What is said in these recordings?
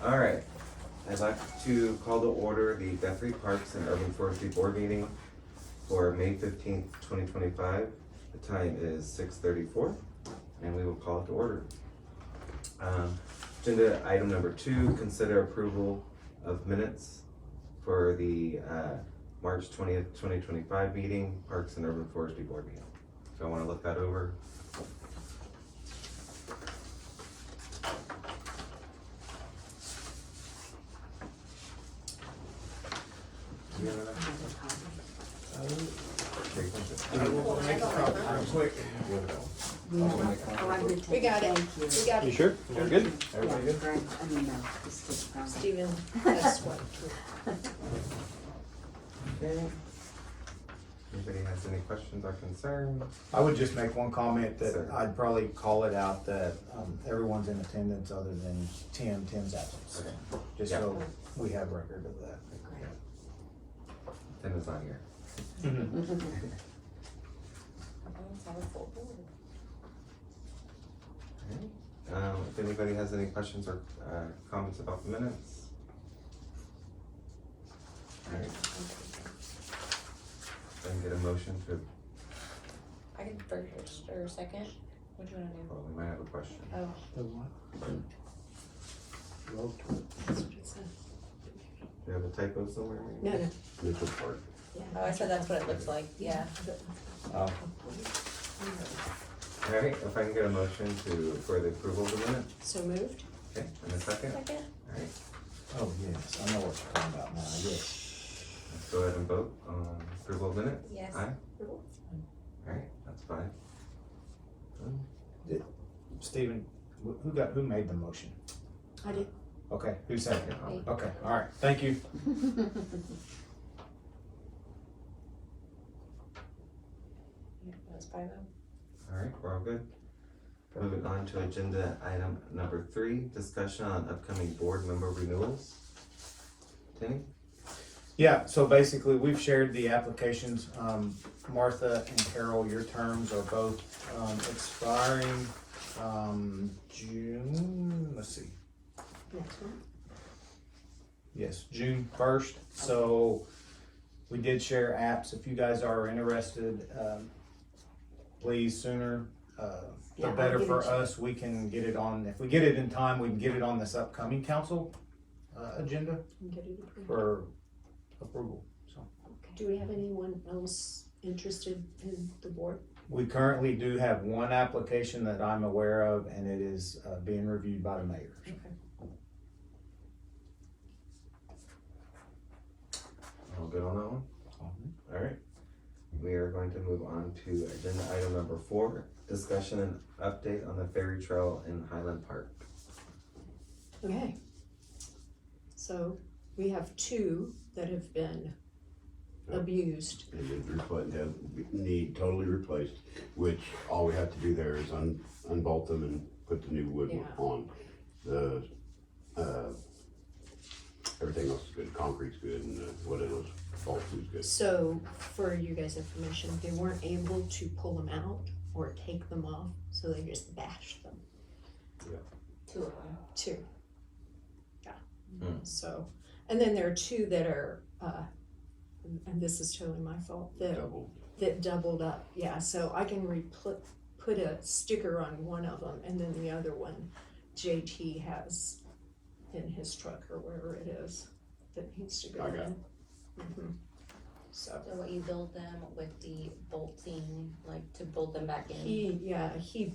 All right, I'd like to call to order the Guthrie Parks and Urban Forestry Board meeting for May 15th, 2025. The time is 6:34, and we will call it to order. Agenda item number 2, consider approval of minutes for the March 20th, 2025 meeting, Parks and Urban Forestry Board meeting. So I want to look that over. We'll make a copy real quick. We got it. We got You it. sure? We're good? Everybody good? Steven, that's what. Okay. Anybody has any questions or concerns? I would just make one comment that Sir. I'd probably call it out that everyone's in attendance other than Tim's absence. Okay. Just Yeah. so we have record of that. Tim is not here. Alright. If anybody has any questions or comments about the minutes? Alright. Then get a motion to, I can first or second. What do you wanna do? oh, we might have a question. Oh, The what? that's what it said. Do you have a typo somewhere? No, no. Little part. Oh, I said that's what it looks like, yeah. Oh. Alright, if I can get a motion for the approval of the minutes, So moved? okay, and a second? Second? Alright, Oh, yes, I know what you're talking about now, yes. let's go ahead and vote on approval of minutes. Yes. Aye? Alright, that's fine. Steven, who made the motion? I did. Okay, who seconded? Me. Okay, all right, thank you. Yeah, that's 5-0. Alright, we're all good. Moving on to agenda item number 3, discussion on upcoming board member renewals. Tenny? Yeah, so basically, we've shared the applications. Martha and Carol, your terms are both expiring June, let's see. Next one. Yes, June 1st. So we did share apps. If you guys are interested, please sooner. The Yeah, I'll better give for it to you. us. We can get it on, if we get it in time, we can get it on this upcoming council agenda And get it approved. for approval. So Do we have anyone else interested in the board? we currently do have one application that I'm aware of, and it is being reviewed by the mayor. Okay. All good on that one? Alright. We are going to move on to agenda item number 4, discussion and update on the ferry trail in Highland Park. Okay. So we have 2 that have been abused. They need totally replaced, which all we have to do there is unbolt them and put the new wood Yeah. on. The, everything else is good, concrete's good, and what it was, bolts is good. So for you guys' information, they weren't able to pull them out or take them off, so they just bashed them. Yeah. 2 of them. 2. Yeah. Hmm. So, and then there are 2 that are, and this is totally my fault, Double. that doubled up. Yeah, so I can put a sticker on one of them, and then the other one JT has in his truck or wherever it is that needs to go I got in. So So what you build them with the bolting, like to build them back in, he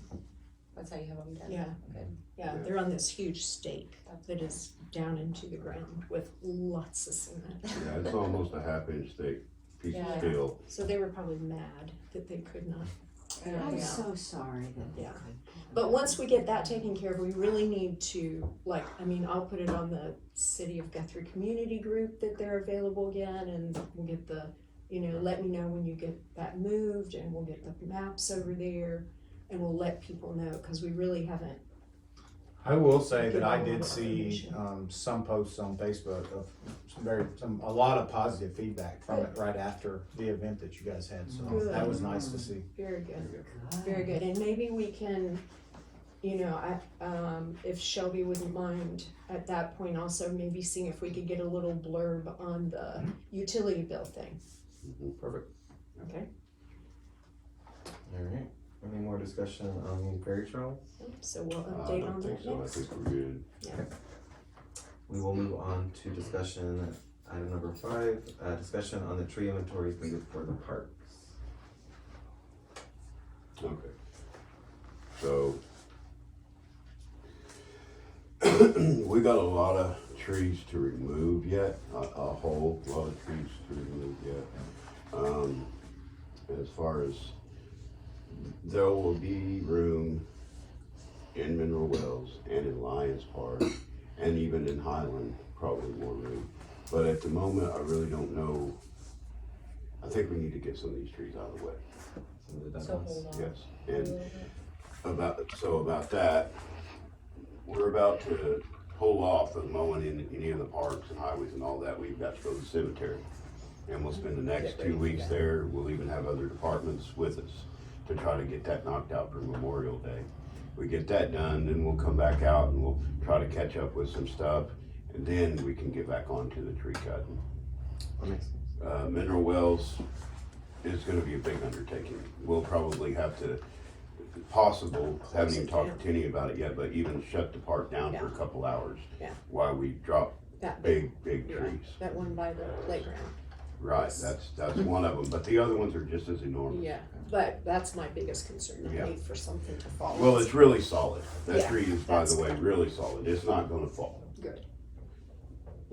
that's how you have them done? Yeah. Okay. Yeah, they're on this huge stake that is down into the ground with lots of cement. Yeah, it's almost a half-inch thick piece of Yeah. steel. So they were probably mad that they could not. I'm Yeah. so sorry that they Yeah. couldn't. But once we get that taken care of, we really need to, I'll put it on the City of Guthrie Community Group that they're available again, and we'll get let me know when you get that moved, and we'll get the maps over there, and we'll let people know, because we really haven't. I will say that I Give them did all the see information. some posts on Facebook of a lot of positive feedback from it right after the event that you guys had, so Good. that was nice to see. Very good, Good. very good, and maybe we can you know, if Shelby wouldn't mind at that point also maybe seeing if we could get a little blurb on the utility bill thing, Perfect. okay? Alright, any more discussion on the ferry trail? So we'll I update don't on think that so, I next. think we're good. We will move on to discussion, item number 5, discussion on the tree inventories needed for the parks. Okay. So, we got a lot of trees to remove yet, a whole lot of trees to remove yet. As far as, there will be room in Mineral Wells and in Lions Park, and even in Highland, probably more room. But at the moment, I really don't know. I think we need to get some of these trees out of the way. Some of the dead So ones. hold on. Yes, a and little bit. about that, we're about to pull off the mowing in any of the parks and highways and all that. We've got to go to the cemetery. And we'll spend the next 2 weeks there. We'll even have other departments with us to try to get that knocked out for Memorial Day. We get that done, then we'll come back out and we'll try to catch up with some stuff. And then we can get back onto the tree cutting. That makes sense. Mineral Wells is gonna be a big undertaking. We'll probably have to, possible, haven't even talked to Tinny about it yet, but even shut the park down for a couple hours. Yeah. While we drop That big yeah, trees. that one by the playground. Right, that's one of them, but the other ones are just as enormous. Yeah, but that's my biggest concern, the Yeah. need for something to fall. Well, it's really solid. That Yeah, tree is, by that's the way, good. really solid. It's not gonna fall. Good.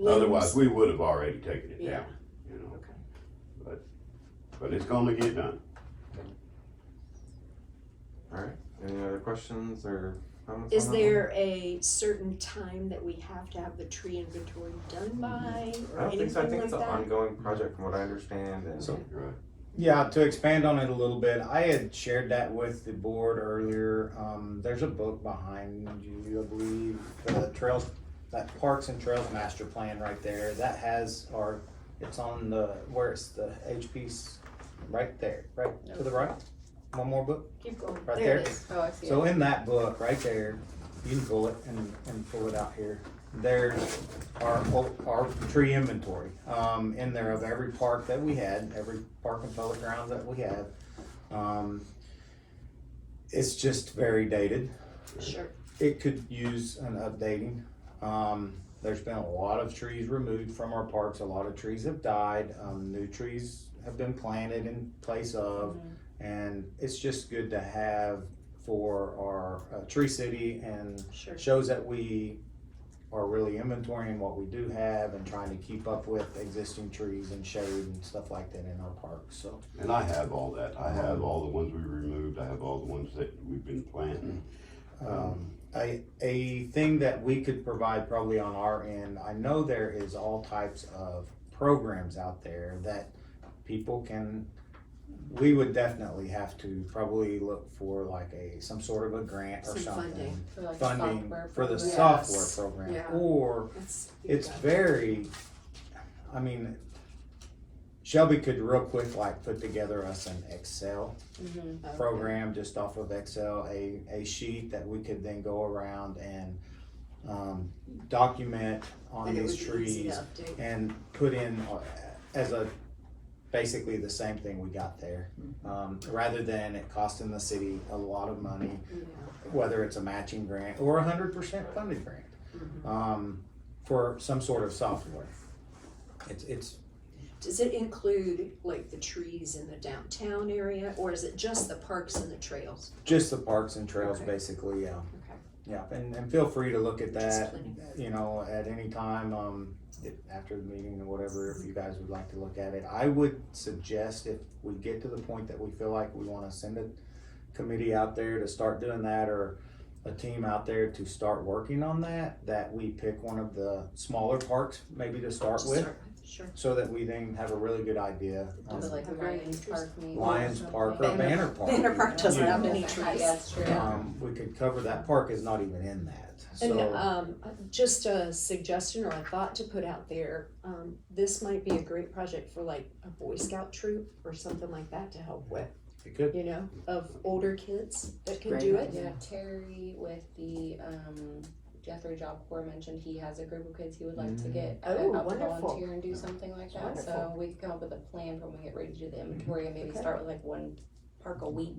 Otherwise, Limbs, we would have already taken it Yeah. down, you know, okay. but it's gonna get done. Alright, any other questions or comments Is on that there a certain time that we have to have the tree inventory done by, one? or I don't think anything so, I think like it's an that? ongoing project from what I understand, and So- Right. Yeah, to expand on it a little bit, I had shared that with the board earlier. There's a book behind you, I believe, the trails, that Parks and Trails Master Plan right there. That has our, it's on the, where it's the HP's, right there, right to the right. One more book, Keep going, right there there. it is. Oh, I see So it. in that book, right there, you can pull it and pull it out here. There's our tree inventory, in there of every park that we had, every park and public grounds that we had. It's just very dated. Sure, It could use an updating. There's been a lot of trees removed from our parks, a lot of trees have died, new trees have been planted in place of. And it's just good to have for our tree city, and sure. shows that we are really inventorying what we do have and trying to keep up with existing trees and shade and stuff like that in our parks, so. And I have all that. I have all the ones we removed. I have all the ones that we've been planting. A thing that we could provide probably on our end, I know there is all types of programs out there that people can, we would definitely have to probably look for like some sort of a grant or Some something. funding. For like Funding software for the programs. software Yes. program, Yeah. or That's- it's very, I mean, Shelby could real quick like put together us an Excel Mhm. Okay. program just off of Excel, a sheet that we could then go around and document on And it these would be easy to trees update. and put in as a, basically the same thing we got there. Rather than it costing the city a lot of money, Yeah. whether it's a matching grant or 100% funded grant, for some sort of software. It's Does it include like the trees in the downtown area, or is it just the parks and the trails? just the parks and trails, Okay. basically, yeah. Okay. Yeah, and feel free to look at Just that, plenty. you know, at any time, after the meeting or whatever, if you guys would like to look at it. I would suggest if we get to the point that we feel like we wanna send a committee out there to start doing that, or a team out there to start working on that we pick one of the smaller parks maybe to start with, Sure. so that we then have a really good idea. Do it like a Very Lions interesting. Park maybe. Lions Park or Banner- Banner Park. Banner Park doesn't you have know. any trees. Yeah, that's true. We could cover, that park is not even in that, And so. just a suggestion or a thought to put out there, this might be a great project for like a Boy Scout troop or something like that to help with. Be good. you know, of older kids that can Great do it. idea. Terry with the Guthrie Job Corps mentioned he has a group of kids he would like to get Oh, out to wonderful. volunteer and do something like that. So Wonderful. we could come up with a plan for when we get ready to do the inventory and maybe Okay. start with like one park a week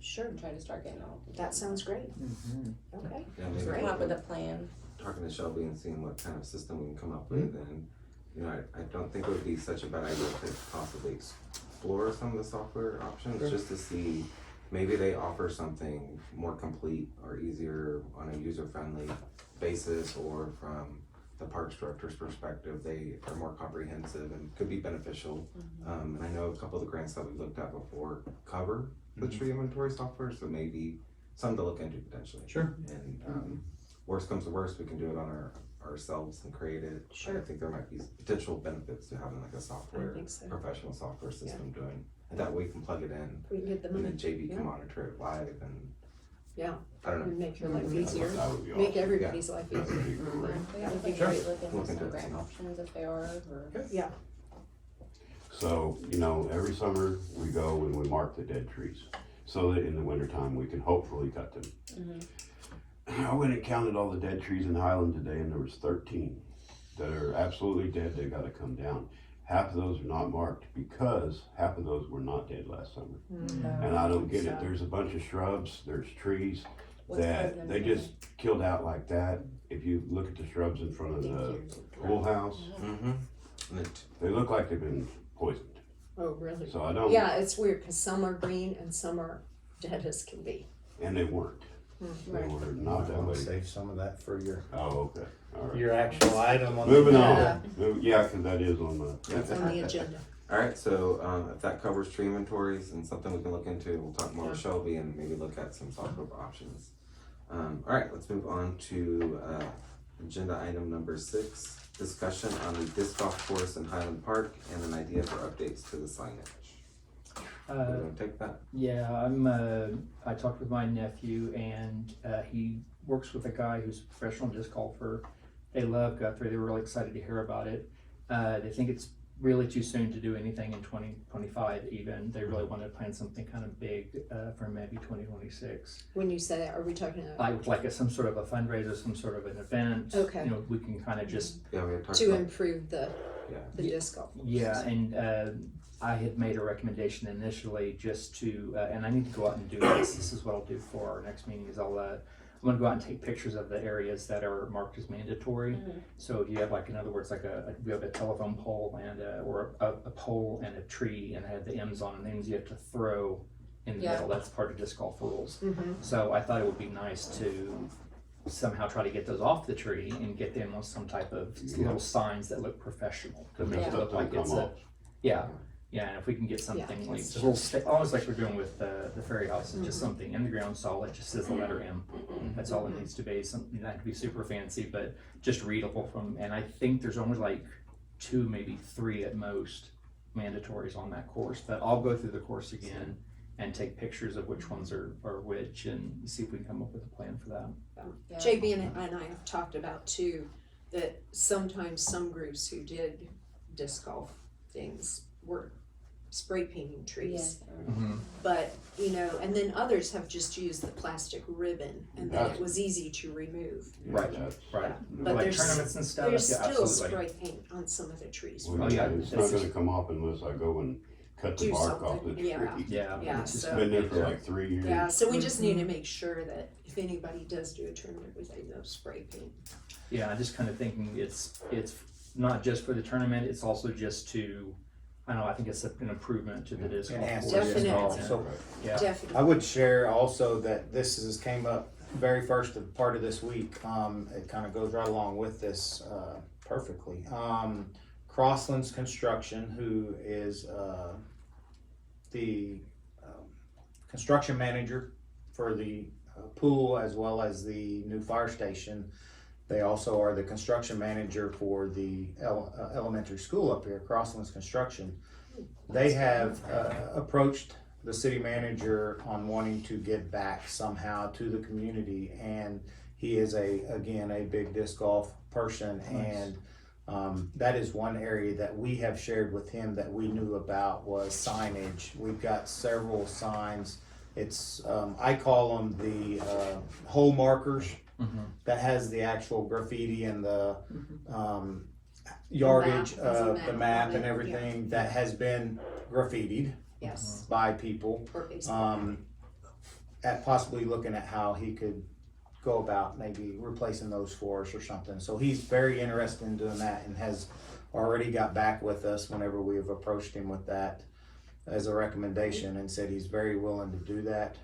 Sure, and try to start getting all. that sounds great. Mhm. Okay, Yeah, maybe Great. Come up with a plan. talking to Shelby and seeing what kind of system we can come up with, and, you know, I don't think it would be such a bad idea to possibly explore some of the software options, Sure. just to see, maybe they offer something more complete or easier on a user-friendly basis, or from the parks director's perspective, they are more comprehensive and could be beneficial. And I know a couple of the grants that we looked at before cover the tree inventory software, so maybe some to look into potentially. Sure. And worst comes to worst, we can do it on ourselves and create it. Sure. I think there might be potential benefits to having like a I software, think so. professional software system doing, and that way we can plug it in, We can get the and then money, JB Yeah. can monitor it live, and yeah, I don't know. and make your life Mhm. easier, That would be make awesome. everybody's life That easier. would be great. We have to Sure. like look into Look into some it, grant see. options if they are, or. Yeah, So, you know, every summer we go and we mark the dead trees, so that in the wintertime we can hopefully cut them. I went and counted all the dead trees in Highland today, and there was 13 that are absolutely dead. They gotta come down. Half of those are not marked because half of those were not dead last summer. And I don't get it. So- There's a bunch of shrubs, there's trees What's part of that them they doing? just killed out like that. If you look at the shrubs in front of the pool house, Mm-hmm. And it, they look like they've been poisoned. Oh, really? So I don't, Yeah, it's weird, cause some are green and some are dead as can be. and they weren't. They were not that I'll way. save some of that for Oh, okay, all right. your actual item on the Moving agenda. on. Yeah, cause that is on the. It's on the agenda. alright, so, if that covers tree inventories and something we can look into, we'll talk more with Yeah. Shelby and maybe look at some software options. Alright, let's move on to, agenda item number 6, discussion on the disc golf course in Highland Park and an idea for updates to the signage. You wanna take that? Yeah, I talked with my nephew and, he works with a guy who's a professional disc golfer. They love Guthrie, they were really excited to hear about it. They think it's really too soon to do anything in 2025 even. They really want to plan something kind of big, for maybe 2026. When you say that, are we talking about Some sort of a fundraiser, some sort of an event. Okay. You know, we can kind of just, Yeah, we had talked to about, improve the yeah, disc golf? course? yeah, and, I had made a recommendation initially just to, and I need to go out and do this. This is what I'll do for our next meeting is I'm gonna go out and take pictures of the areas that are marked as mandatory. So if you have like, in other words, like we have a telephone pole and, or a pole and a tree and have the M's on, and the M's you have to throw in the Yeah. middle. That's part of disc golf rules. Mm-hmm. So I thought it would be nice to somehow try to get those off the tree and get them on some type of little signs that look professional to make it look like it's a, yeah. Yeah, and if we can get something like, it's a little almost like we're doing with the ferry house, it's just something in the ground solid, just says the letter M. That's all it needs to be, something not to be super fancy, but just readable from, and I think there's only like 2, maybe 3 at most mandatories on that course, but I'll go through the course again and take pictures of which ones are which and see if we can come up with a plan for that. Yeah. JB and I have talked about too, that sometimes some groups who did disc golf things were spray painting trees. Yes. But, you know, and then others have just used the plastic ribbon and then That's- it was easy to remove. Right. That's- Right. But Like there's- tournaments and stuff, There's yeah, still absolutely. spray paint on some of the trees. Well, Oh, yeah, it's not it's- gonna come off unless I go and cut the Do bark off the something, tree. yeah. Yeah. Yeah, it's just- so- Been there for like 3 years. Yeah, so we just need to make sure that if anybody does do a tournament with no spray paint. Yeah, I'm just kind of thinking it's not just for the tournament, it's also just to, I don't know, I think it's an improvement to the disc golf Enhance course. the disc golf. Definitely. So Yeah, I Definitely. would share also that this came up very first of part of this week. It kind of goes right along with this perfectly. Crosslands Construction, who is the construction manager for the pool as well as the new fire station. They also are the construction manager for the elementary school up here, Crosslands Construction. They have approached the city manager on wanting to give back somehow to the community, and he is again a big disc golf person. Nice. And That is one area that we have shared with him that we knew about was signage. We've got several signs. It's, I call them the, hole markers that has the actual graffiti and the, yardage, There's a the map map on and it, everything that has been graffitied Yes. by people. Or baseball. At possibly looking at how he could go about maybe replacing those for us or something. So he's very interested in doing that and has already got back with us whenever we have approached him with that as a recommendation and said he's very willing to do that,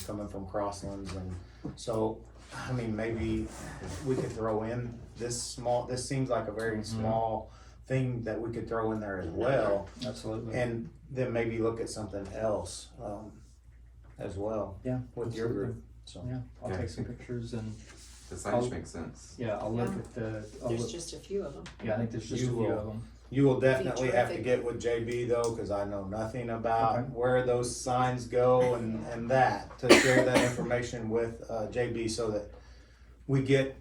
coming from Crosslands. And so, I mean, maybe we could throw in this seems like a very small thing that we could throw in there as well. Absolutely. And then maybe look at something else, as well. Yeah, With your absolutely. group, so. Yeah, I'll Yeah. take some pictures and, The signage makes sense. yeah, I'll look Yeah. at the, I'll There's look, just a few of them. yeah, I think there's just a You few will. of them. You will definitely have to terrific. get with JB though, cause I know nothing about Okay. where those signs go and that, to share that information with, JB so that we get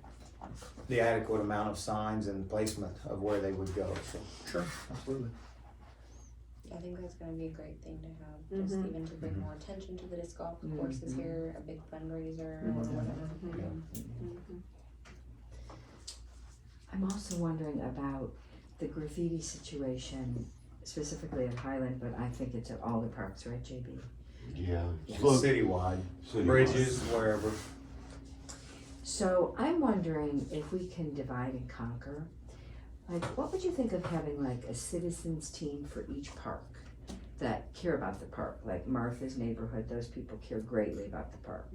the adequate amount of signs and placement of where they would go, so. Sure, absolutely. I think that's gonna be a great thing to have, just Mhm. even to bring more attention to the disc golf courses here, a big fundraiser or whatever. I'm also wondering about the graffiti situation, specifically at Highland, but I think it's at all the parks, right, JB? Yeah. Yeah. Slow- Citywide, citywide. bridges, wherever. So I'm wondering if we can divide and conquer. Like, what would you think of having like a citizens team for each park that care about the park? Like Martha's neighborhood, those people care greatly about the park.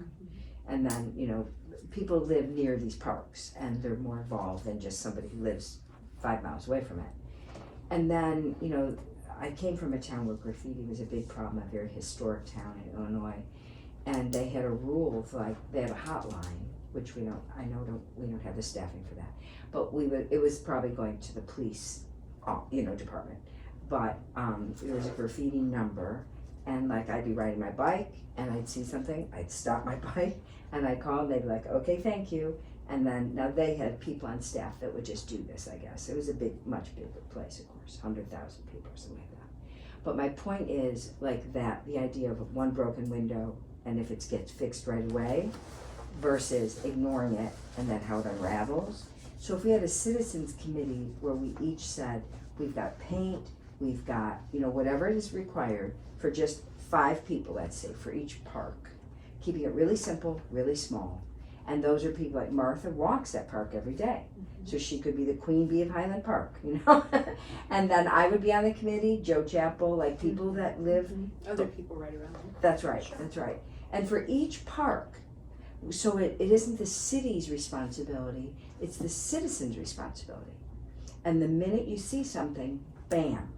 And then, you know, people live near these parks and they're more involved than just somebody who lives 5 miles away from it. And then, you know, I came from a town where graffiti was a big problem, a very historic town in Illinois. And they had a rule for like, they have a hotline, which we don't have the staffing for that. But it was probably going to the police, department. But there was a graffiti number, and like I'd be riding my bike and I'd see something, I'd stop my bike and I'd call and they'd be like, okay, thank you. And then, now they had people on staff that would just do this, I guess. It was a much bigger place, of course, 100,000 people or something like that. But my point is like that, the idea of one broken window and if it gets fixed right away versus ignoring it and then how it unravels. So if we had a citizens committee where we each said, we've got paint, we've got, whatever is required for just 5 people, let's say, for each park, keeping it really simple, really small. And those are people like Martha walks that park every day. So she could be the queen bee of Highland Park, And then I would be on the committee, Joe Chapel, like people that live. Other people right around there. That's right, that's right. And for each park, so it isn't the city's responsibility, it's the citizens' responsibility. And the minute you see something, bam,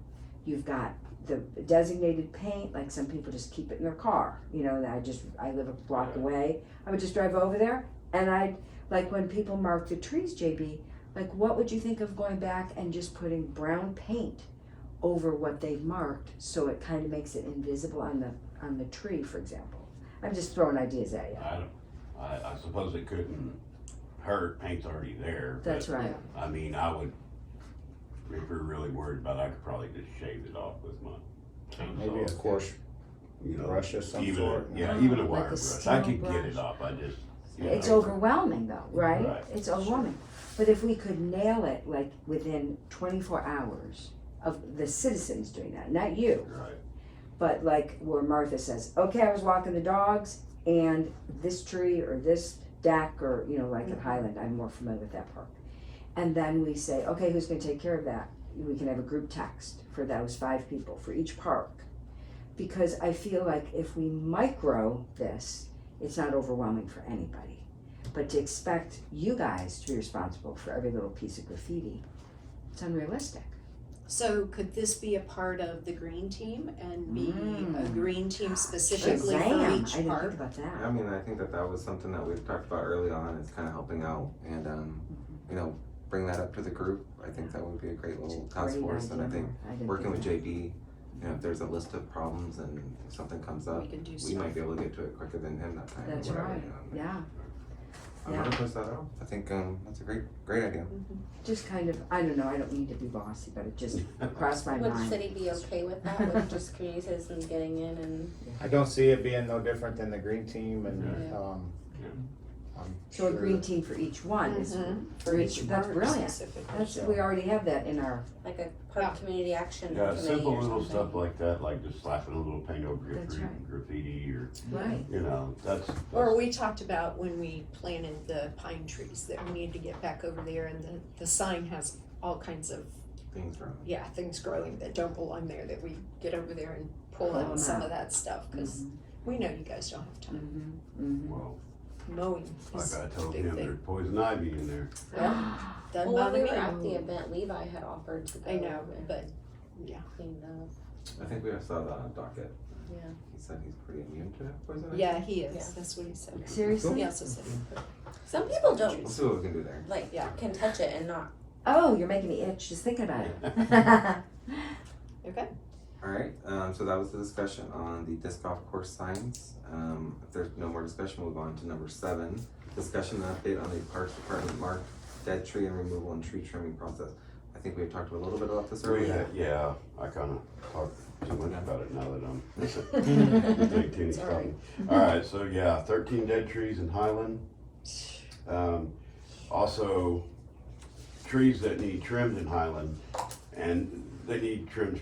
you've got the designated paint, like some people just keep it in their car. I live a block away, I would just drive over there and like when people mark the trees, JB, like what would you think of going back and just putting brown paint over what they've marked so it kind of makes it invisible on the tree, for example? I'm just throwing ideas at you. I suppose it couldn't hurt, paint's already there. That's but, right. I mean, I would, if we're really worried about it, I could probably just shave it off with my chainsaw. Maybe a coarse brush of some sort. Even a Like wire a brush, steel I could get brush. it off, I just. It's overwhelming though, right? Right. It's overwhelming. But if we could nail it like within 24 hours of the citizens doing that, not you, Right. but like where Martha says, okay, I was walking the dogs and this tree or this deck or, like at Highland, I'm more familiar with that park. And then we say, okay, who's gonna take care of that? We can have a group text for those 5 people for each park. Because I feel like if we micro this, it's not overwhelming for anybody. But to expect you guys to be responsible for every little piece of graffiti, it's unrealistic. So could this be a part of the green team and be a green team specifically Shazam! for I each didn't park? think about that. I mean, I think that was something that we've talked about early on, is kind of helping out and, bring that up to the group. I think that would be a great little task Great force, and I idea. think I didn't working with think JD, if there's a list of problems and if something comes up, We can do we stuff. might be able to get to it quicker than him that time. or That's whatever, right. Yeah. I'm Yeah. gonna push that out. I think, that's a great idea. Just kind of, I don't know, I don't mean to be bossy, but it just crossed my Would the mind. city be okay with that, with just community citizens getting in and? I don't see it being no different than the green team and, Yeah. I'm So a sure- green team for each one is, For each that's park brilliant. specifically. That's, we already have that in our, Like a park community action Yeah, committee simple or little something. stuff like that, like just slapping a little paint over That's right. graffiti or, right, you know, that's. Or we talked about when we planted the pine trees that we need to get back over there and the sign has all kinds of, Things wrong. yeah, things growing that don't belong there, that we get over there and pull Pull 'em out some out. of that stuff, cause we know you guys don't have time. Well, Mowing like is I a told big him, thing. there's poison ivy in there. Well, doesn't Well, when bother we me. were at the event, Levi had offered to go I know, and but, yeah. clean those. I think we saw that on docket. Yeah. He said he's pretty immune to poison ivy. Yeah, he is, Yeah. that's what he said. seriously? He also said, Some people We'll don't, see what we can do there. like, Yeah. can touch it and not. Oh, you're making me itch just thinking about it. okay, Alright, so that was the discussion on the disc golf course signs. If there's no more discussion, we'll move on to number 7. Discussion and update on the Parks Department marked dead tree and removal and tree trimming process. I think we talked a little bit about this earlier. Yeah, I kinda talked too much about it now that I'm big teeny Sorry. talking. Alright, so yeah, 13 dead trees in Highland. Also, trees that need trimmed in Highland, and they need trimmed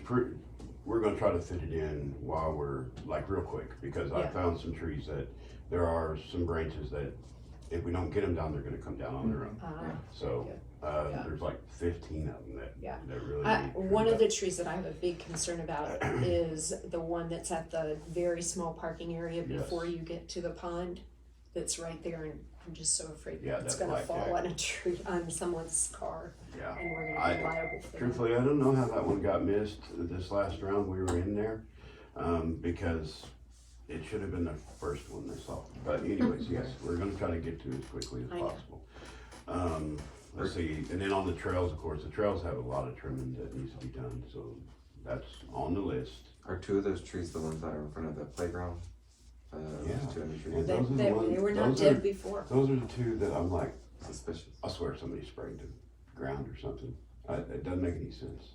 we're gonna try to fit it in while we're, like, real quick, because I Yeah. found some trees that, there are some branches that, if we don't get them down, they're gonna come down on their own. So, Yeah. there's like 15 of them that, Yeah. that really I, need one trimmed of the trees that I have a big concern about is the one that's at the very small parking area before Yes. you get to the pond. That's right there, and I'm just so afraid Yeah, it's that gonna black fall jack. on a tree, on someone's car, Yeah. and we're gonna be liable for that. Truthfully, I don't know how that one got missed this last round we were in there, because it should have been the first one they saw. But anyways, yes, we're gonna try to get to it as quickly as I know. possible. Let's see, and then on the trails, of course, the trails have a lot of trimming that needs to be done, so that's on the list. Are 2 of those trees the ones that are in front of the playground? Yeah. Those 2 trees. And They, those are the they, ones- they were not those dead are- before. Those are the 2 that I'm like, Suspicious. I swear somebody sprayed the ground or something. It doesn't make any sense.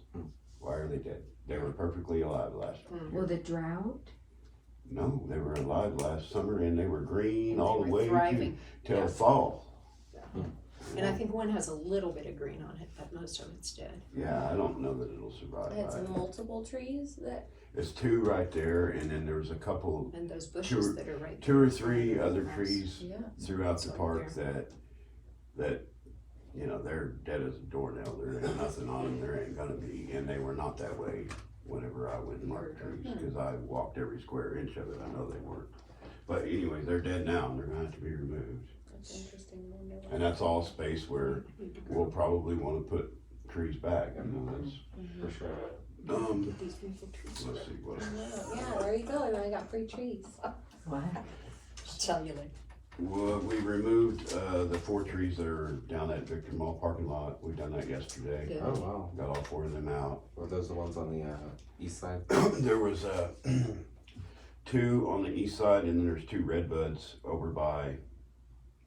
Why are they dead? They were perfectly alive last year. Well, the drought, No, they were alive last summer and they were green all They the were way thriving. till Yeah. fall. And I think one has a little bit of green on it, but most of it's dead. Yeah, I don't know that it'll survive. It's multiple trees that, It's 2 right there, and then there's a couple, And those bushes that are right there. 2 or 3 other trees yeah. throughout the That's park right that, you know, they're dead as a doornail. There ain't nothing on them. There ain't gonna be, and they were not that way whenever I went and marked trees, because I walked every square inch of it. I know they weren't. But anyways, they're dead now, and they're gonna have to be removed. That's interesting. I wonder And that's all space where we'll probably wanna put trees back. I know that's, For sure. Get these beautiful trees. let's see what. why. Yeah, there you go. I got free trees. what? I'll tell you later. Well, we removed, the 4 trees that are down at Victor Mall parking lot. We done that yesterday. Good. Oh, wow. Got all 4 of them out. Were those the ones on the east side? There was, 2 on the east side, and then there's 2 red buds over by,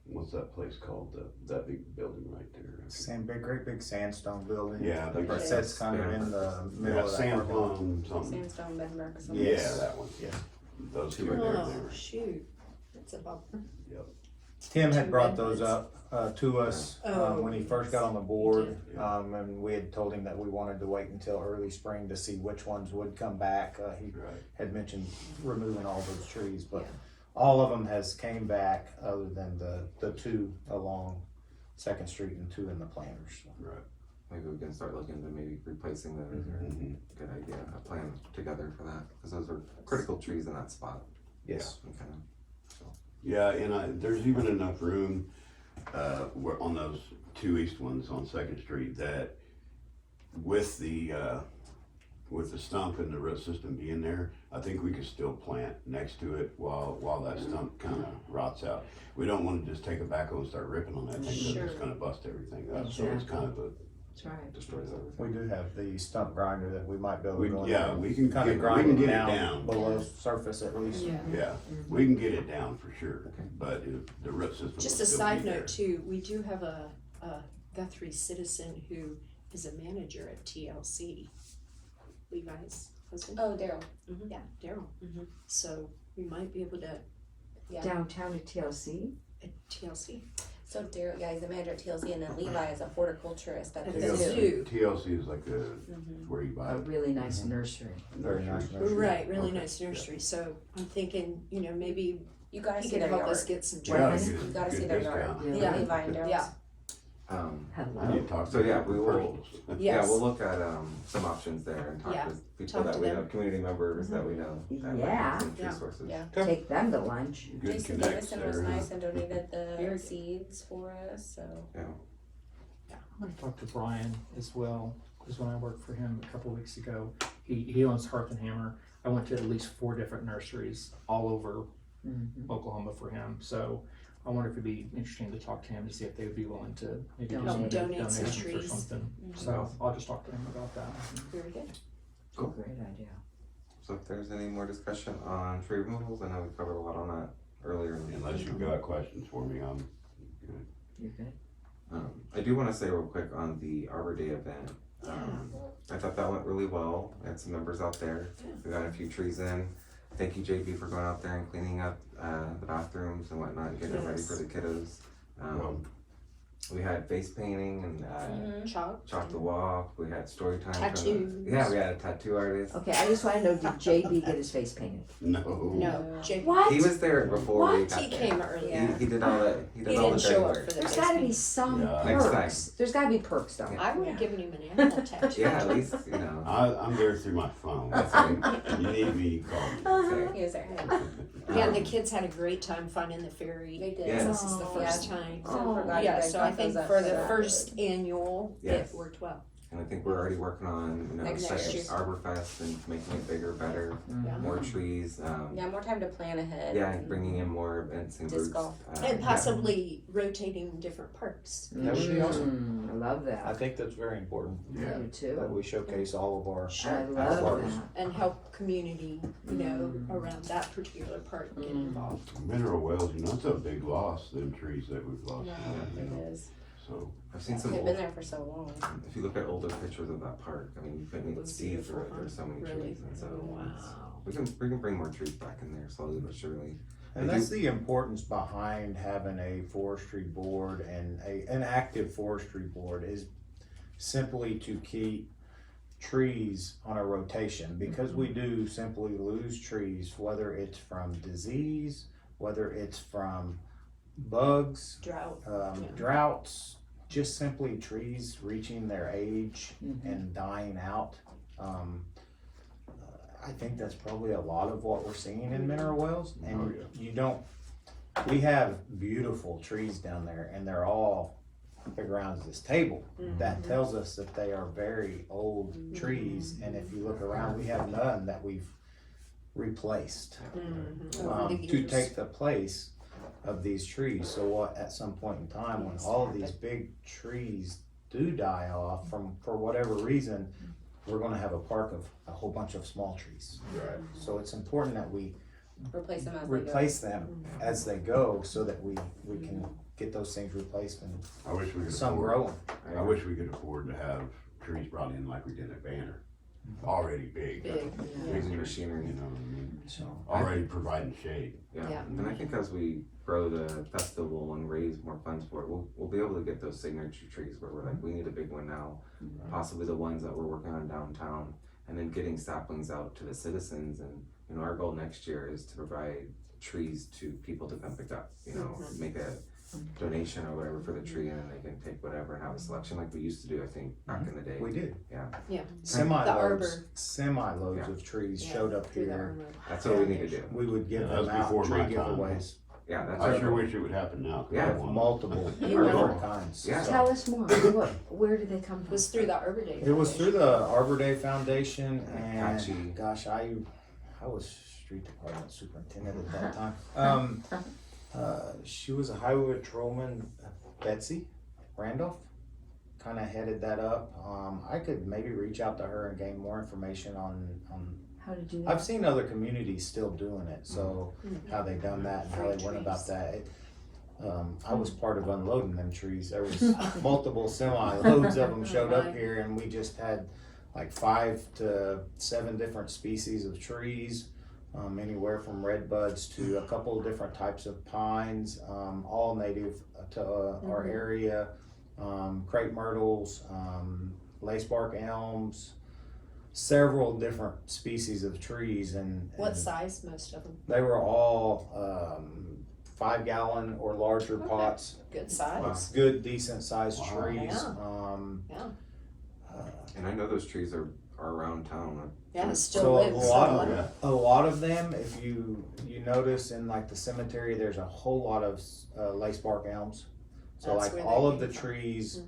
what's that place called? That big building right there. Same big, great big sandstone building. Yeah, That big- sits kind of in the middle Yeah, of that Sam parking lot. Plum something. Sandstone bed and breakfast. something. Yeah, that one. Yeah. Those 2 are there. Oh, shoot. That's a bummer. Tim had Two brought red those buds. up to us Oh, when he first got on the board, Yeah. and we had told him that we wanted to wait until early spring to see which ones would come back. He Right. had mentioned removing all those trees, but Yeah. all of them has came back other than the 2 along Second Street and 2 in the planters. Right. Maybe we can start looking into maybe replacing those, or Mhm. good idea, a plan together for that, because those are critical trees in that spot. Yes. Okay. Yeah, and there's even enough room, on those 2 east ones on Second Street that with the stump and the root system being there, I think we could still plant next to it while that stump kind of rots out. We don't want to just take a backhoe and start ripping on that thing, because it's Sure. gonna bust everything up. So it's kind of a That's right. destroys everything. We do have the stump grinder that we might be able to go in Yeah, there and we can kind of get grind it it down down. below surface at least. Yeah. Yeah, we can get it down for sure, but if the root system will Just a still side be there. note too, we do have a Guthrie citizen who is a manager at TLC. Levi's husband. Oh, Daryl. Yeah, Daryl. Mhm. So we might be able to, Yeah. Downtown at TLC? at TLC. So Daryl, yeah, he's a manager at TLC, and then Levi is a horticulturist at At the the zoo. zoo. TLC is like Mhm. where you buy A really nice Mhm. nursery. Very nice nurseries. nursery. Right, really Okay, nice yeah. nursery. So I'm thinking, maybe You gotta he see can their help yard. us get some We gotta trees. get a You gotta good see their yard. discount. Yeah. Yeah, Levi and Daryl's. Yeah. I Hello. need to talk So, to yeah, them we will- first. Yeah, Yes. we'll look at some options there and talk Yeah, with people talk that to we them. know, community members that we know. that might Yeah. have some tree Yeah. sources. Yeah. Take them to lunch. Good Jason connects Davison was there, huh? nice and donated the Very good. seeds for us, so. I'm gonna talk to Brian as well, because when I worked for him a couple weeks ago, he owns Hearth and Hammer. I went to at least 4 different nurseries all over Mhm. Oklahoma for him, so I wonder if it'd be interesting to talk to him to see if they would be willing to maybe do Donate. some Donate some donations or trees. something. So I'll just talk to him about that. Very good. Cool. Great idea. So if there's any more discussion on tree removals, I know we covered a lot on that earlier. Unless you've got questions for me, I'm good. You're good. I do want to say real quick on the Arbor Day event. I thought that went really well. We had some members out there. We got a few trees in. Thank you, JP, for going out there and cleaning up the bathrooms and whatnot, and getting it ready for the kiddos. We had face painting and Chalk. chalk the walk. We had story time. from the- Tattoos. Yeah, we had a tattoo artist. Okay, I just wanna know, did JB get his face painted? No. No, Jake. What? He was there before we What? got He there. came early. He did all that. He He did all the didn't show dirty up work. for the There's face gotta be painting. some Yeah. Next time. perks. There's gotta be perks though. I would have given him an animal tattoo. Yeah, at least you know. I'm there through my phone. That's right. You need me, call me. So, He was there. Yeah, and the kids had a great time finding the ferry. They did. Yeah. This is the Oh, first time. So Oh. forgot you Yeah, guys so I brought think those up for the that. first annual, Yes. it worked well. And I think we're already working on Next second year. Arborfest and making it bigger, better, Yeah. more trees. Yeah, more time to plan ahead. Yeah, and bringing in more events and Disc groups. golf. And possibly rotating different parks. That would be awesome. I love I that. think that's very important, I Yeah. do that too. we showcase all of our. Sure. I love Flowers. that. And help community, around that particular park get involved. Mineral wells, that's a big loss, them trees that we've lost. Yeah, you know, it is. So, I've seen some They've old, been there for so long. if you look at older pictures of that park, I mean, you couldn't It even was see through beautiful, it. There's so many really. trees, and so Wow. we can bring more trees back in there slowly but surely. And that's the importance behind having a forestry board and an active forestry board is simply to keep trees on a rotation, because we do simply lose trees, whether it's from disease, whether it's from bugs, Drought. droughts, just simply trees reaching their age Mhm. and dying out. I think that's probably a lot of what we're seeing in mineral wells, and Oh, yeah. you don't. We have beautiful trees down there, and they're all big around this table. That tells us that they are very old trees, and if you look around, we have none that we've replaced Over the to years. take the place of these trees. So what, at some point in time, when all of these big trees do die off for whatever reason, we're gonna have a park of a whole bunch of small trees. right. So it's important that we Replace them as they go. replace them as they go, so that we can get those things replaced and I wish we could some afford, growing. I wish we could afford to have trees brought in like we did at Banner. Already big. Big. Using machinery. You know what I mean? So Already providing shade. Yeah. Yeah. And I think as we grow the festival and raise more funds for it, we'll be able to get those signature trees where we're like, we need a big one now. Possibly the ones that we're working on downtown, and then getting saplings out to the citizens. And our goal next year is to provide trees to people to come pick up. Make a donation or whatever for the tree, and then they can take whatever and have a selection like we used to do. I think back in the day. we did. Yeah. Yeah. Semi-loads Yeah. of trees Yeah, showed up through the here. Arbor. That's what we need to do. We would give Yeah, that them was out before tree my time. giveaways Yeah, that's I our sure goal. wish it would happen now. 'cause I Yeah. of want 'em. multiple You know. different kinds. Yeah. So- Tell us more. Where did they come It from? was through the Arbor Day. It was through the Arbor Day Foundation, Apache. and gosh, I was street department superintendent at that time. She was a highway patrolman, Betsy Randolph. kinda headed that up. I could maybe reach out to her and gain more information on How to do that? I've seen other communities still doing it, so Mhm. how they done that and how Free they went about trees. that. I was part of unloading them trees. There was multiple semi loads of them showed up here, and we just had like 5 to 7 different species of trees, anywhere from red buds to a couple of different types of pines, all native to our area. Crepe myrtles, lacebark elms, several different species of trees, and What size, most of them? they were all 5-gallon or larger Okay. pots. Good size. Good, decent sized Wow. trees. Yeah. And I know those trees are around town. Yeah, So still live, a still lot live. of a lot of them, if you notice in like the cemetery, there's a whole lot of lacebark elms. So That's like where they all of came the from. trees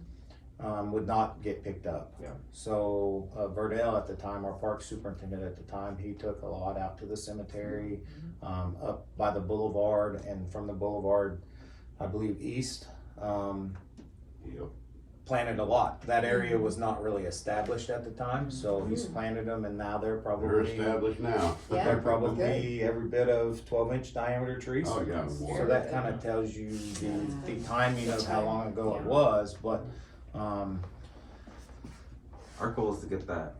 would not get picked up. Yeah. So Verdell at the time, our park superintendent at the time, he took a lot out to the cemetery, up by the boulevard, and from the boulevard, I believe east. Yep. Planted a lot. That area was not really established at the time, so he's planted them, and now they're They're probably established now. Yeah. they're probably every bit of 12-inch diameter trees. Oh, yeah. So that kind of tells you the timing of how long ago it was, but Our goal is to get that,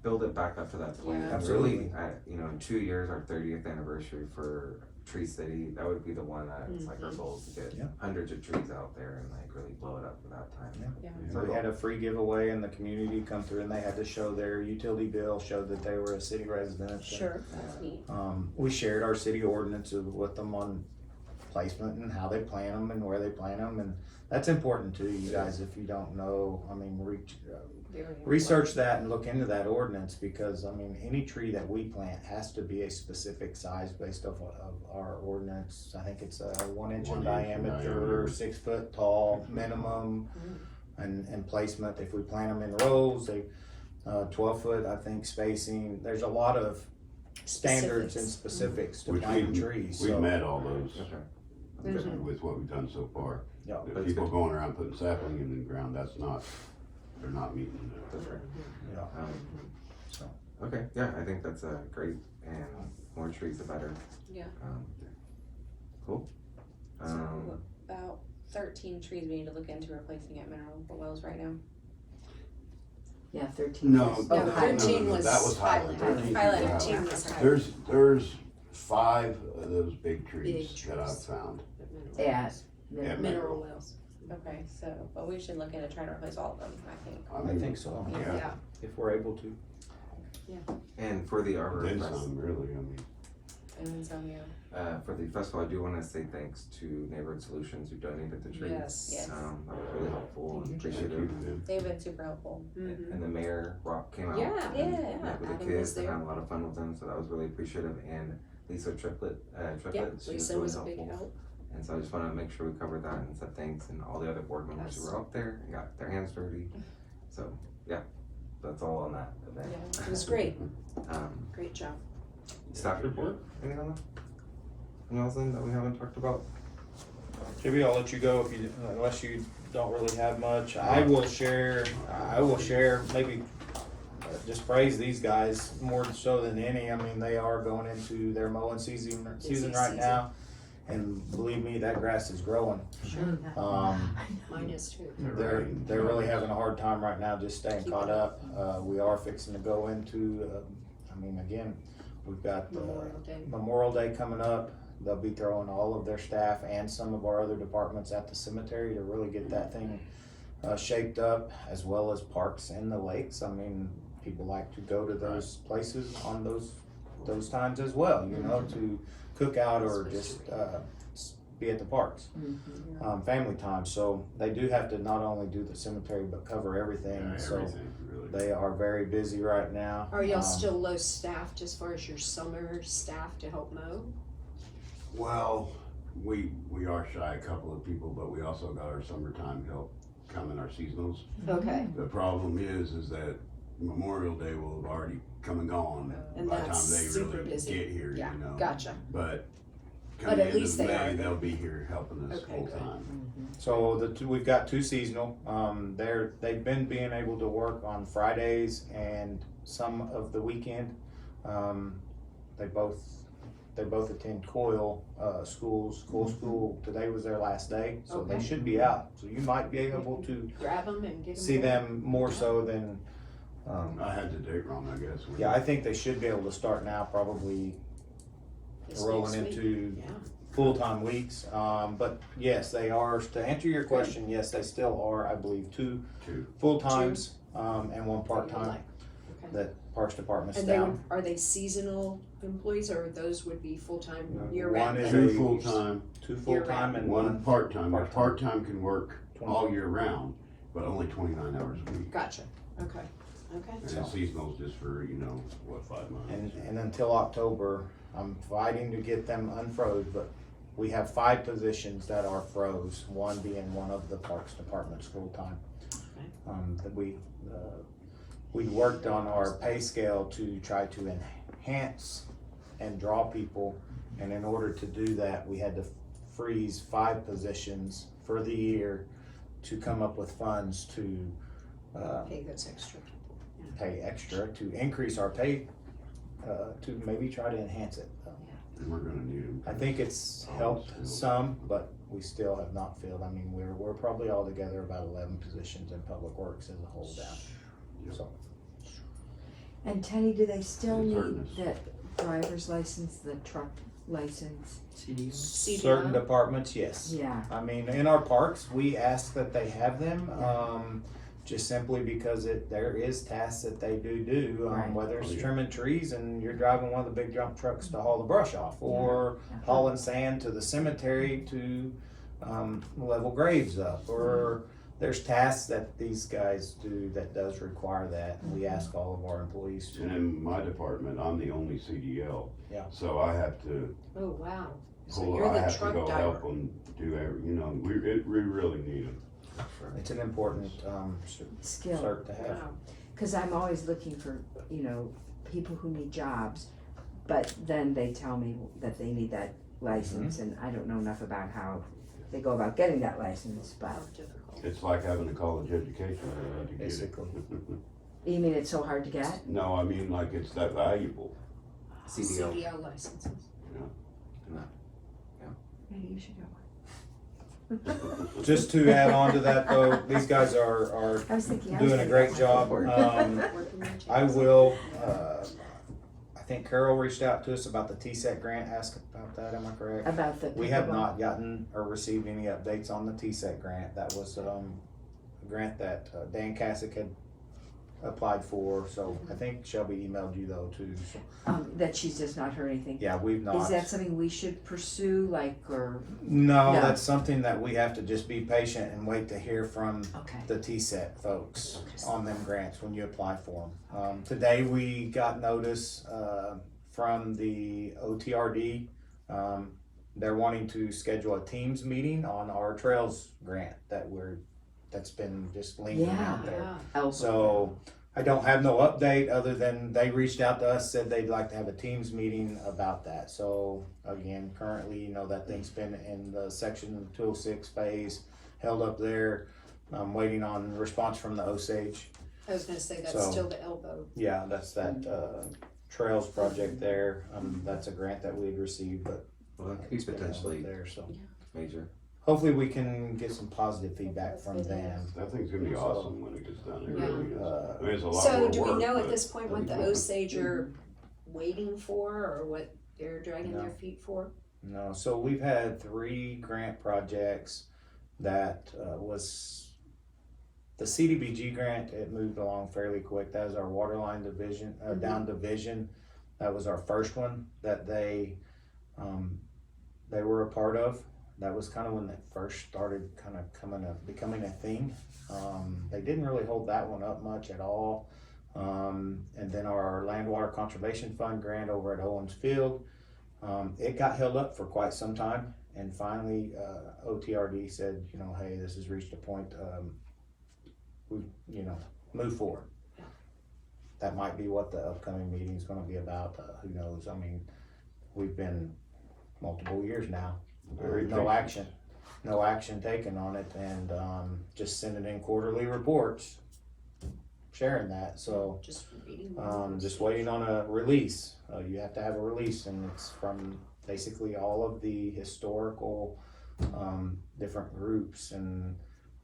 build it back up to that point. Yeah. Absolutely. Really, in 2 years, our 30th anniversary for Tree City, that would be the one that it's like our goal is to get Yeah. hundreds of trees out there and like really blow it up for that time. Yeah. It's So our we had goal. a free giveaway, and the community come through, and they had to show their utility bill, showed that they were a city resident. and, Sure. That's neat. we shared our city ordinances with them on placement and how they plant them and where they plant them, and that's important to you guys if you don't know. I mean, Very research that and look into that ordinance, because I mean, any tree that we plant has to be a specific size based off of our ordinance. I think it's a 1 inch in 1 inch in diameter, diameter. 6 foot tall minimum, and placement. If we plant them in rows, they 12 foot, I think, spacing. There's a lot of standards and specifics to Which planting trees. We've so, met all those Okay. with what we've done so far. yeah, The That's people good. going around putting sapling in the ground, they're not meeting That's right. yeah. Um, okay, yeah, I think that's great, and more trees the better. Yeah. Cool. So about 13 trees we need to look into replacing at Mineral Wells right now. Yeah, 13. No, was- No, 13 no, was that was Highland. Highland. 13 Highland. was 13 was Highland. There's 5 of those big Big trees that I've trees. found. Yeah. Yeah, Mineral wells. Okay, so, but we should look into trying to replace all of them, I think. I think so. Yeah, If we're able to. And for the Arbor then Fest, some, really, I mean. And then some, yeah. for the festival, I do want to say thanks to Neighborhood Solutions who donated the trees. Yes. That was really helpful and Thank appreciative. you. They've been super helpful. And the mayor, Rock, came out. Yeah, Yeah. yeah. Met with the Adam kids was and there. had a lot of fun with them, so that was really appreciative. And Lisa Triplett, Yeah, she Lisa really was a big helpful. help. And so I just want to make sure we covered that and said thanks, and all the other board members who were out there and got their hands dirty. So, yeah, that's all on that event. Yeah, it was great. Um, Great job. staff report, anything on that? Anything else then that we haven't talked about? Jimmy, I'll let you go if you, unless you don't really have much. I will share maybe just praise these guys more so than any. I mean, they are going into their mowing season right season. now. And believe me, that grass is growing. Sure. Um, Mine is too. they're really having a hard time right now just staying Keep caught it up. We are fixing to go into, again, we've got Memorial Day. Memorial Day coming up. They'll be throwing all of their staff and some of our other departments at the cemetery to really get that thing shaped up, as well as parks and the lakes. I mean, people like to go to those places on those times as well, to cook out or just be at the parks. Family time. So they do have to not only do the cemetery but cover everything. Yeah, So everything, really. they are very busy right now. Are y'all still low staffed as far as your summer staff to help mow? Well, we are shy a couple of people, but we also got our summertime help coming, our seasonals. Okay. The problem is that Memorial Day will have already come and gone And by the time that's they super really busy. get here, Yeah, you know. gotcha. But But Coming at into least they May, are. they'll be here helping us Okay, full good. time. So we've got two seasonal. They've been being able to work on Fridays and some of the weekend. They both attend Coil schools. Coil school today was their last day, so they Okay. should be out. So you might be able to Grab them and get them. see them more so than. I had the date wrong, I guess. Yeah, I think they should be able to start now, probably rolling into Yeah. full-time weeks. But yes, they are, to answer your question, yes, they still are, I believe, two Two. full-times, and one part-time Like, okay. that Parks Department's And they would, down. are they seasonal employees or those would be full-time No, year one round? is then? Two full-time, Two full-time and one one, part-time. The part-time. part-time can work all year round, but only 29 hours a week. Gotcha, okay, okay. And then seasonal's just for, 5 months. and until October, I'm fighting to get them unfroze, but we have 5 positions that are froze, one being one of the Parks Department's full-time. That we worked on our pay scale to try to enhance and draw people, and in order to do that, we had to freeze 5 positions for the year to come up with funds to Pay those extra people. pay extra, to increase our pay, to maybe try to enhance it. And we're gonna need them. I think it's helped some, but we still have not filled. I mean, we're probably all together about 11 positions in Public Works as a whole down. Yep. So, And Tenny, do they still It's need hurting us. that driver's license, the truck license? certain departments, yes. Yeah, I mean, in our parks, we ask that they have them, just simply because there is tasks that they do, Right. whether it's Oh, yeah. trimming trees and you're driving one of the big dump trucks to haul the brush off, or Yeah. hauling sand to the cemetery to, level graves up, or there's tasks that these guys do that does require that, and we ask all of our employees to. And in my department, I'm the only CDL. Yeah. So I have to Oh, wow. So pull, you're I the have to truck go help driver. them do we really need them. It's an important, skill. cert to have. Wow. Cause I'm always looking for, people who need jobs, but then they tell me that they need that license, and I don't know enough about how they go about getting that license, but How difficult. It's like having a college education, you need to get it. Basically. you mean it's so hard to get? No, I mean, like, it's that valuable. CDL. CDL licenses. Maybe you should go. Just to add on to that though, these guys are I was thinking. doing a great job. Working your I chances. will, I think Carol reached out to us about the TSET grant, asked about that, am I correct? About the. We have pickleball. not gotten or received any updates on the TSET grant. That was, a grant that Dan Cassick had applied for, so I think Shelby emailed you though too. So, That she's just not heard anything. yeah, we've Is not. that something we should pursue, or, No, No. that's something that we have to just be patient and wait to hear from okay, the TSET folks on them grants when you apply for them. Today we got notice from the OTRD. They're wanting to schedule a Teams meeting on our Trails grant that's been just lingering Yeah. out there. Yeah. elbow. So I don't have no update other than they reached out to us, said they'd like to have a Teams meeting about that. So again, currently, that thing's been in the section 206 phase, held up there. I'm waiting on response from the Osage. I was gonna say, that's So- still the elbow. Yeah, that's that trails project there. That's a grant that we'd received, but Well, that could be it's been held up potentially there. So major. hopefully we can get some positive feedback from them. That thing's gonna be awesome when it gets done, it Yeah. really is. Uh, I mean, it's a lot So more do we work, know at but this point what the that'd be Osage are waiting for or what they're dragging No. their feet for? No, so we've had 3 grant projects that was the CDBG grant. It moved along fairly quick. That was our water line division, down division. That was our first one that they were a part of. That was kind of when it first started kind of becoming a thing. They didn't really hold that one up much at all. And then our Land Water Conservation Fund grant over at Owens Field, it got held up for quite some time. And finally, OTRD said, hey, this has reached a point, move forward. That might be what the upcoming meeting is gonna be about, who knows? I mean, we've been multiple years now. Very No patient. action, no action taken on it, and, just sending in quarterly reports, sharing that, so, Just reading. just waiting on a release. You have to have a release, and it's from basically all of the historical, different groups, and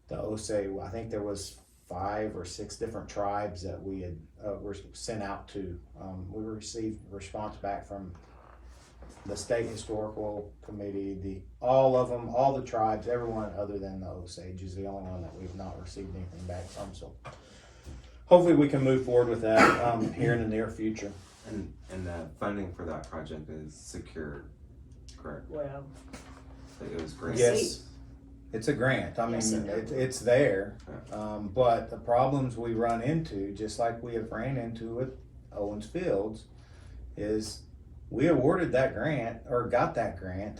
the OSA, I think there was 5 or 6 different tribes that we had, were sent out to. We received response back from the state historical committee, all of them, all the tribes, everyone other than the Osage is the only one that we've not received anything back from, so. Hopefully we can move forward with that, here in the near future. And the funding for that project is secure, correct? Well, Like, it was great. Yes, it's a grant, I mean, Yes, it is. it's there, but the problems we run into, just like we have ran into with Owens Fields, is we awarded that grant, or got that grant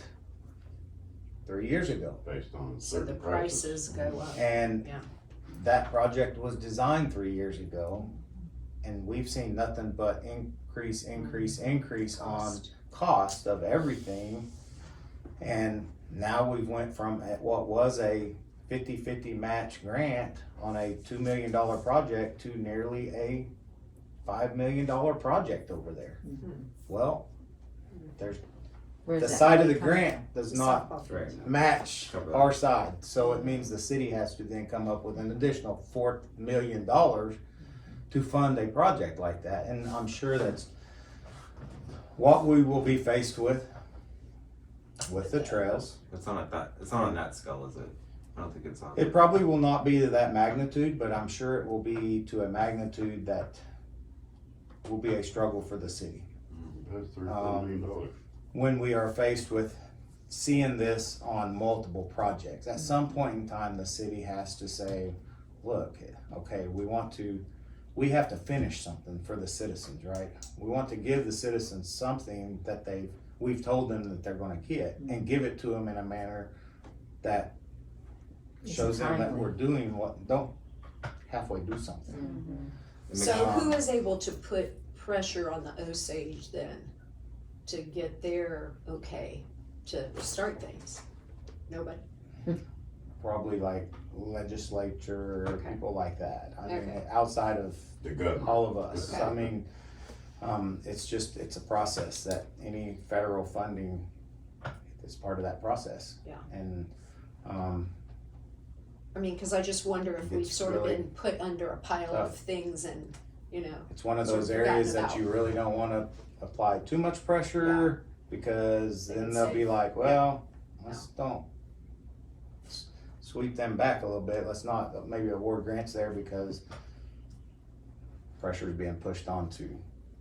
3 years ago. Based on so the certain prices go up. And Yeah. that project was designed 3 years ago, and we've seen nothing but increase on cost of everything. And now we've went from what was a 50-50 match grant on a $2 million project to nearly a $5 million project over there. Mhm. Well, Where's the that side of money the coming grant does not Softball Right. field. match Cover that. our side, so it means the city has to then come up with an additional $4 million to fund a project like that, and I'm sure that's what we will be faced with the trails. It's not on that scale, is it? I don't think it's on. It probably will not be to that magnitude, but I'm sure it will be to a magnitude that will be a struggle for the city. That's $3 million. When we are faced with seeing this on multiple projects, at some point in time, the city has to say, look, okay, we have to finish something for the citizens, right? We want to give the citizens something that we've told them that they're gonna get, and give it to them in a manner that It's shows them that timely. we're doing don't halfway do something. Mhm. It makes- So who is able to put pressure on the Osage then to get their okay to start things? Nobody? Probably like legislature, Okay. people like that. I mean, Okay. outside of The government. all of us. Okay. I mean, it's a process that any federal funding is part of that process. Yeah. And, I mean, cause I just wonder if we've It's sort of really been put under a pile of tough. things and, you know, it's one of Sort those of forgotten areas that about. you really don't wanna apply too much pressure, because They then can they'll say, be like, well, let's don't sweep them back a little bit, let's not maybe award grants there because pressure is being pushed onto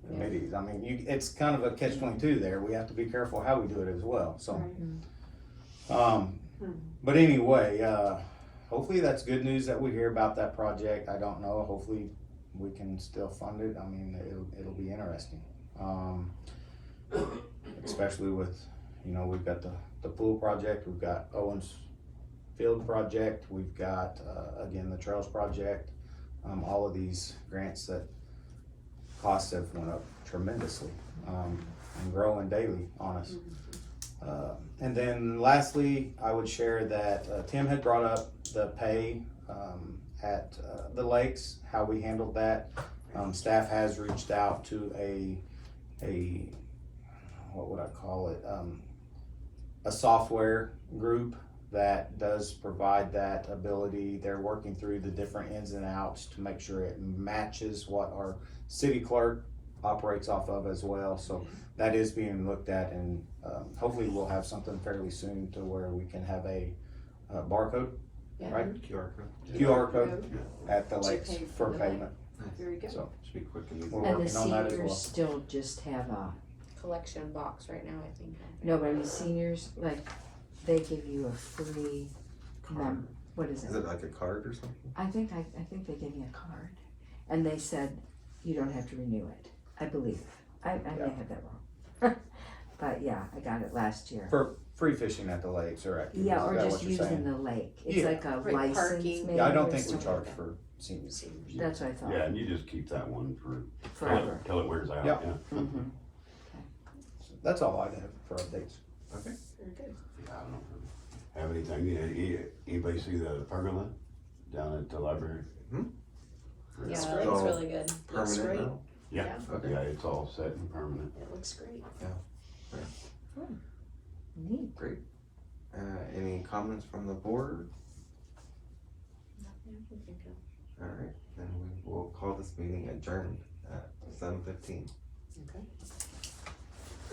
committees. I mean, it's kind of a catch-22 there, we have to be careful how we do it as well, so. But anyway, hopefully that's good news that we hear about that project. I don't know, hopefully we can still fund it. I mean, it'll be interesting. Especially with, we've got the pool project, we've got Owens Field project, we've got, again, the Trails project. All of these grants that costs have went up tremendously, and growing daily on us. And then lastly, I would share that Tim had brought up the pay at the lakes, how we handled that. Staff has reached out to a what would I call it? A software group that does provide that ability. They're working through the different ins and outs to make sure it matches what our city clerk operates off of as well. So that is being looked at, and hopefully we'll have something fairly soon to where we can have a barcode, yeah, right? QR code. QR code at the To lakes pay for for the lake. payment. very good. So Should be quick and easy. We're And the working on that as seniors well. still just have a, Collection box right now, I think. no, but I mean, seniors, like, they give you a free, what is Is it? it like a card or something? I think they gave me a card, and they said you don't have to renew it, I believe. I may Yeah. have that wrong. But yeah, I got it last year. For free fishing at the lakes or activities, Yeah, or is that just what you're using saying? the lake. It's Yeah. like a Like license parking. maybe. Yeah, I don't or think we something. charge for seniors. That's what I thought. Yeah, and you just keep that one for Forever. till it wears out. Yeah. Yeah. Mhm. That's all I have for updates. Okay. Very good. Yeah, I don't have anything. Anybody see the pergola down at the library? Yeah, Looks that great. looks So, really good. Looks Permanent great. now? Yeah. Okay. Yeah, it's all set and permanent. It looks great. Neat. Great. Any comments from the board? Nothing I can think of. All right, then we will call this meeting adjourned at 7:15. Okay.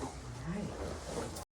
Right.